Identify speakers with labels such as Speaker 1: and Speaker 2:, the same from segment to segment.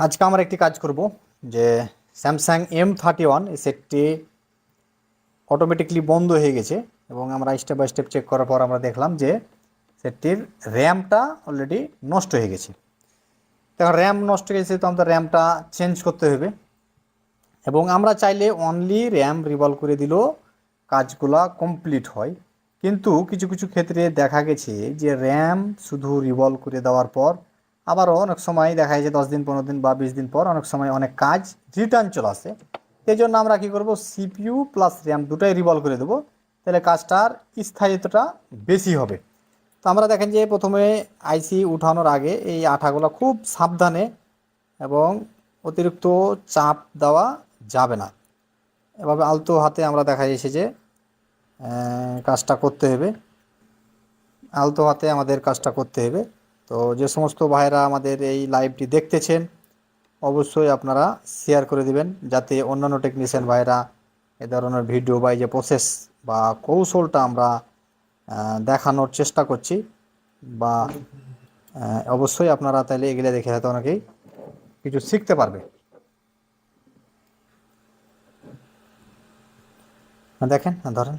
Speaker 1: আজকে আমরা একটি কাজ করব যে স্যামসাং M31 এই সেটটি অটোমেটিকলি বন্ধ হয়ে গেছে এবং আমরা স্টেপ বাই স্টেপ চেক করার পর আমরা দেখলাম যে সেটটির র্যামটা অলরেডি নষ্ট হয়ে গেছে। দেখো র্যাম নষ্ট হয়ে গেছে, তো আমাদের র্যামটা চেঞ্জ করতে হবে এবং আমরা চাইলে অনলি র্যাম রিভলভ করে দিলেও কাজগুলা কমপ্লিট হয়। কিন্তু কিছু কিছু ক্ষেত্রে দেখা গেছে যে র্যাম শুধু রিভলভ করে দেওয়ার পর আবারও অনেক সময় দেখা যায় যে 10 দিন 15 দিন বা 20 দিন পর অনেক সময় অনেক কাজ রিটার্ন চলে আসে। এই জন্য আমরা কী করবো, সিপিইউ প্লাস র্যাম দুটাই রিভলভ করে দেবো, তাহলে কাজটার স্থায়িত্বটা বেশি হবে। তো আমরা দেখেন যে প্রথমে আইসি উঠানোর আগে এই আঠাগুলো খুব সাবধানে এবং অতিরিক্ত চাপ দেওয়া যাবে না, এভাবে আলতো হাতে আমরা দেখা যাচ্ছে যে কাজটা করতে হবে, আলতো হাতে আমাদের কাজটা করতে হবে। তো যে সমস্ত ভাইরা আমাদের এই লাইভটি দেখতেছেন অবশ্যই আপনারা শেয়ার করে দিবেন, যাতে অন্যান্য টেকনিশিয়ান ভাইরা এ ধরনের ভিডিও বা এই যে প্রসেস বা কৌশলটা আমরা দেখানোর চেষ্টা করছি, বা অবশ্যই আপনারা তাহলে এগুলো দেখে হয়তো অনেকেই কিছু শিখতে পারবে। দেখেন ধরেন,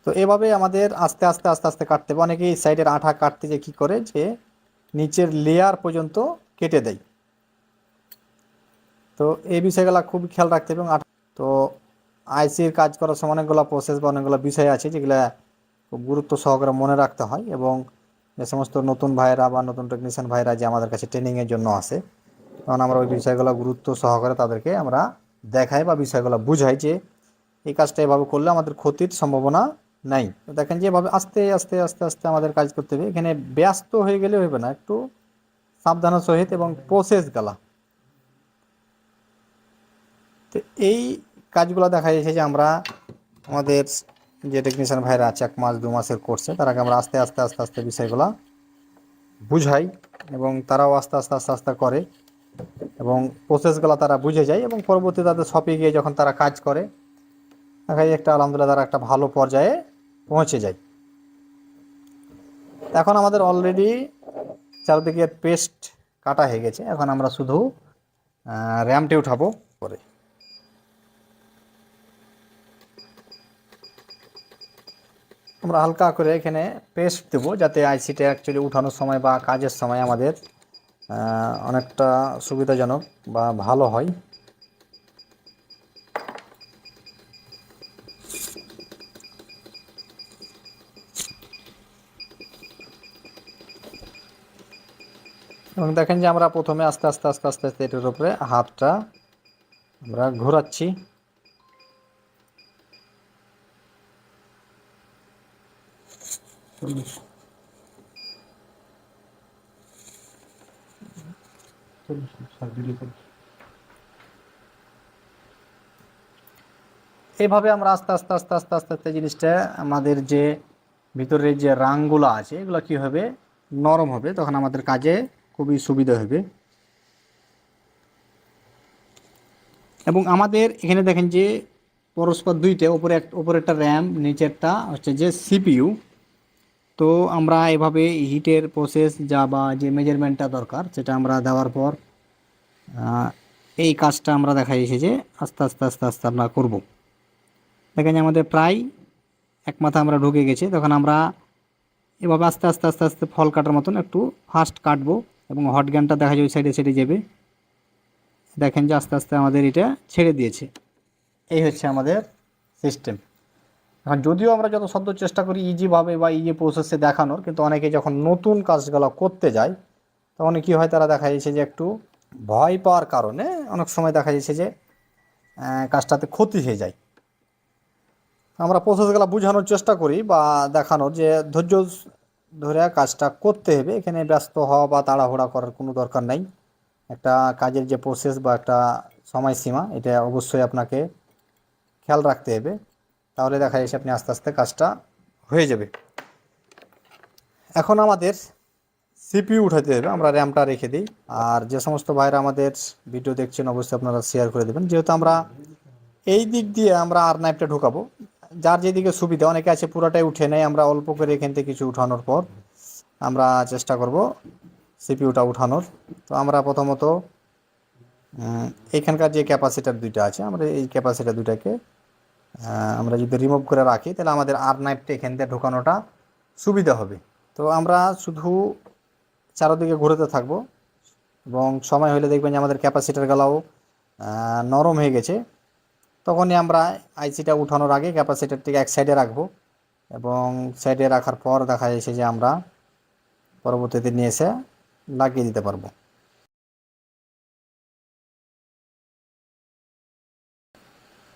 Speaker 1: তো এভাবে আমাদের আস্তে আস্তে আস্তে আস্তে কাটতে হবে। অনেকেই সাইডের আঠা কাটতে যে কী করে, যে নিচের লেয়ার পর্যন্ত কেটে দেয়। তো এই বিষয়গুলো খুব খেয়াল রাখতে হবে। এবং তো আইসির কাজ করার সময় অনেকগুলো প্রসেস বা অনেকগুলো বিষয় আছে যেগুলো খুব গুরুত্ব সহকারে মনে রাখতে হয়, এবং যে সমস্ত নতুন ভাইরা বা নতুন টেকনিশিয়ান ভাইরা যে আমাদের কাছে ট্রেনিংয়ের জন্য আসে, তখন আমরা ওই বিষয়গুলো গুরুত্ব সহকারে তাদেরকে আমরা দেখাই বা বিষয়গুলো বুঝাই যে এই কাজটা এভাবে করলে আমাদের ক্ষতির সম্ভাবনা নাই। তো দেখেন যে এভাবে আস্তে আস্তে আস্তে আস্তে আমাদের কাজ করতে হবে। এখানে ব্যস্ত হয়ে গেলে হবে না, একটু সাবধানের সহিত এবং প্রসেস গেলা। তো এই কাজগুলো দেখা যাচ্ছে যে আমরা আমাদের যে টেকনিশিয়ান ভাইরা আছে 1 মাস 2 মাসের কোর্সে, তারাকে আমরা আস্তে আস্তে আস্তে আস্তে বিষয়গুলো বুঝাই এবং তারাও আস্তে আস্তে আস্তে আস্তে করে এবং প্রসেসগুলো তারা বুঝে যায়, এবং পরবর্তী তাদের শপে গিয়ে যখন তারা কাজ করে দেখা যায় একটা আলহামদুলিল্লাহ তারা একটা ভালো পর্যায়ে পৌঁছে যায়। এখন আমাদের অলরেডি চারদিকে পেস্ট কাটা হয়ে গেছে, এখন আমরা শুধু র্যামটি উঠাবো পরে। আমরা হালকা করে এখানে পেস্ট দেবো, যাতে আইসিটা অ্যাকচুয়ালি উঠানোর সময় বা কাজের সময় আমাদের অনেকটা সুবিধাজনক বা ভালো হয়। এবং দেখেন যে আমরা প্রথমে আস্তে আস্তে আস্তে আস্তে আস্তে এটার উপরে হাতটা আমরা ঘোরাচ্ছি। এইভাবে আমরা আস্তে আস্তে আস্তে আস্তে আস্তে আস্তে জিনিসটা আমাদের যে ভিতরের যে রাংগুলো আছে এগুলো কী হবে, নরম হবে, তখন আমাদের কাজে খুবই সুবিধা হবে। এবং আমাদের এখানে দেখেন যে পরস্পর দুইটা, উপরেরটা র্যাম, নিচেরটা হচ্ছে যে সিপিইউ। তো আমরা এভাবে হিটের প্রসেস যা বা যে মেজারমেন্টটা দরকার সেটা আমরা দেওয়ার পর এই কাজটা আমরা দেখা যাচ্ছে যে আস্তে আস্তে আস্তে আস্তে আমরা করব। দেখেন যে আমাদের প্রায় 1 মাথা আমরা ঢুকে গেছে, তখন আমরা এভাবে আস্তে আস্তে আস্তে আস্তে ফল কাটার মতন একটু ফাস্ট কাটবো এবং হট গানটা দেখা যায় ওই সাইডে সাইডে যাবে। দেখেন যে আস্তে আস্তে আমাদের এটা ছেড়ে দিয়েছে। এই হচ্ছে আমাদের সিস্টেম। এখন যদিও আমরা যত সদ্য চেষ্টা করি ইজিভাবে বা ইজি প্রসেসে দেখানোর, কিন্তু অনেকে যখন নতুন কাজগুলো করতে যায় তখন কী হয়, তারা দেখা যাচ্ছে যে একটু ভয় পাওয়ার কারণে অনেক সময় দেখা যাচ্ছে যে কাজটাতে ক্ষতি হয়ে যায়। আমরা প্রসেসগুলো বোঝানোর চেষ্টা করি বা দেখানোর, যে ধৈর্য ধরে কাজটা করতে হবে, এখানে ব্যস্ত হওয়া বা তাড়াহুড়া করার কোনো দরকার নাই। একটা কাজের যে প্রসেস বা একটা সময়সীমা, এটা অবশ্যই আপনাকে খেয়াল রাখতে হবে, তাহলে দেখা যাচ্ছে আপনি আস্তে আস্তে কাজটা হয়ে যাবে। এখন আমাদের সিপিইউ উঠাতে হবে, আমরা র্যামটা রেখে দিই। আর যে সমস্ত ভাইরা আমাদের ভিডিও দেখছেন অবশ্যই আপনারা শেয়ার করে দেবেন, যেহেতু আমরা এই দিক দিয়ে আমরা আর নাইফটা ঢুকাবো, যার যেদিকে সুবিধা। অনেকে আছে পুরোটাই উঠে নেয়, আমরা অল্প করে এখান থেকে কিছু উঠানোর পর আমরা চেষ্টা করব সিপিইউটা উঠানোর। তো আমরা প্রথমত এখানকার যে ক্যাপাসিটার দুইটা আছে, আমরা এই ক্যাপাসিটার দুটাকে আমরা যদি রিমুভ করে রাখি তাহলে আমাদের আর নাইফটা এখান দিয়ে ঢোকানোটা সুবিধা হবে। তো আমরা শুধু চারদিকে ঘুরতে থাকবো এবং সময় হলে দেখবেন যে আমাদের ক্যাপাসিটারগুলোও নরম হয়ে গেছে। তখনই আমরা আইসিটা উঠানোর আগে ক্যাপাসিটারটিকে এক সাইডে রাখবো এবং সাইডে রাখার পর দেখা যাচ্ছে যে আমরা পরবর্তীতে নিয়ে এসে লাগিয়ে দিতে পারবো।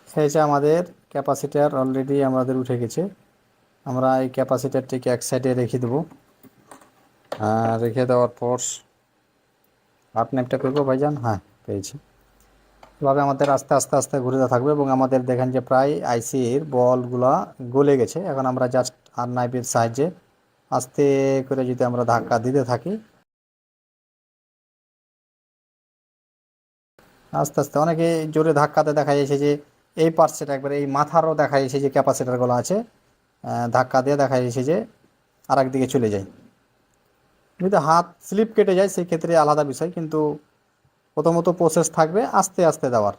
Speaker 1: এই যে আমাদের ক্যাপাসিটার অলরেডি আমাদের উঠে গেছে। আমরা এই ক্যাপাসিটারটিকে এক সাইডে রেখে দেবো। রেখে দেওয়ার পর হাফ নাইফটা করবো ভাইজান, হ্যাঁ পেয়েছি। এভাবে আমাদের আস্তে আস্তে আস্তে ঘুরতে থাকবে এবং আমাদের দেখেন যে প্রায় আইসির বলগুলা গলে গেছে। এখন আমরা জাস্ট আর নাইফের সাহায্যে আস্তে করে যদি আমরা ধাক্কা দিতে থাকি, আস্তে আস্তে অনেকে জোরে ধাক্কাতে দেখা যাচ্ছে যে এই পার্টসটা একবারে এই মাথারও দেখা যাচ্ছে যে ক্যাপাসিটারগুলো আছে, ধাক্কা দিয়ে দেখা যাচ্ছে যে আর একদিকে চলে যায়। যদি হাত স্লিপ কেটে যায় সেই ক্ষেত্রে আলাদা বিষয়, কিন্তু প্রথমত প্রসেস থাকবে আস্তে আস্তে দেওয়ার।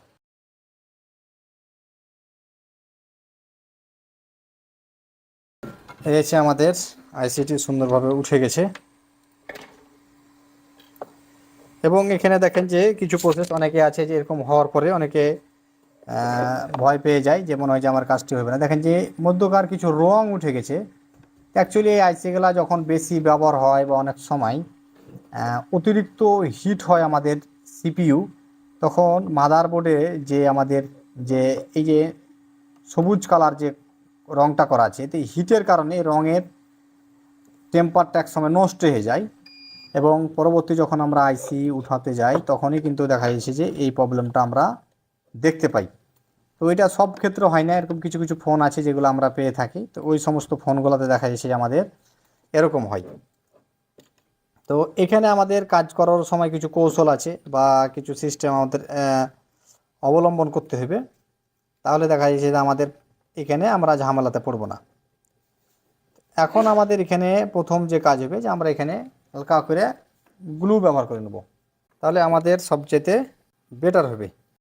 Speaker 1: এই হচ্ছে আমাদের আইসিটি সুন্দরভাবে উঠে গেছে এবং এখানে দেখেন যে কিছু প্রসেস অনেকে আছে যে এরকম হওয়ার পরে অনেকে ভয় পেয়ে যায় যে মনে হয় যে আমার কাজটি হবে না। দেখেন যে মধ্যকার কিছু রং উঠে গেছে। অ্যাকচুয়ালি এই আইসিগুলা যখন বেশি ব্যবহার হয় বা অনেক সময় অতিরিক্ত হিট হয় আমাদের সিপিইউ, তখন মাদারবোর্ডে যে আমাদের যে এই যে সবুজ কালার যে রংটা করা আছে, এতে হিটের কারণে রঙের টেম্পারটা এক সময় নষ্ট হয়ে যায় এবং পরবর্তী যখন আমরা আইসি উঠাতে যাই তখনই কিন্তু দেখা যাচ্ছে যে এই প্রবলেমটা আমরা দেখতে পাই। তো এটা সব ক্ষেত্রে হয় না, এরকম কিছু কিছু ফোন আছে যেগুলো আমরা পেয়ে থাকি। তো ওই সমস্ত ফোনগুলোতে দেখা যাচ্ছে যে আমাদের এরকম হয়। তো এখানে আমাদের কাজ করার সময় কিছু কৌশল আছে বা কিছু সিস্টেম আমাদের অবলম্বন করতে হবে, তাহলে দেখা যাচ্ছে যে আমাদের এখানে আমরা ঝামেলাতে পড়ব না। এখন আমাদের এখানে প্রথম যে কাজ হবে যে আমরা এখানে হালকা করে গ্লু ব্যবহার করে নেব, তাহলে আমাদের সবচেয়ে বেটার হবে।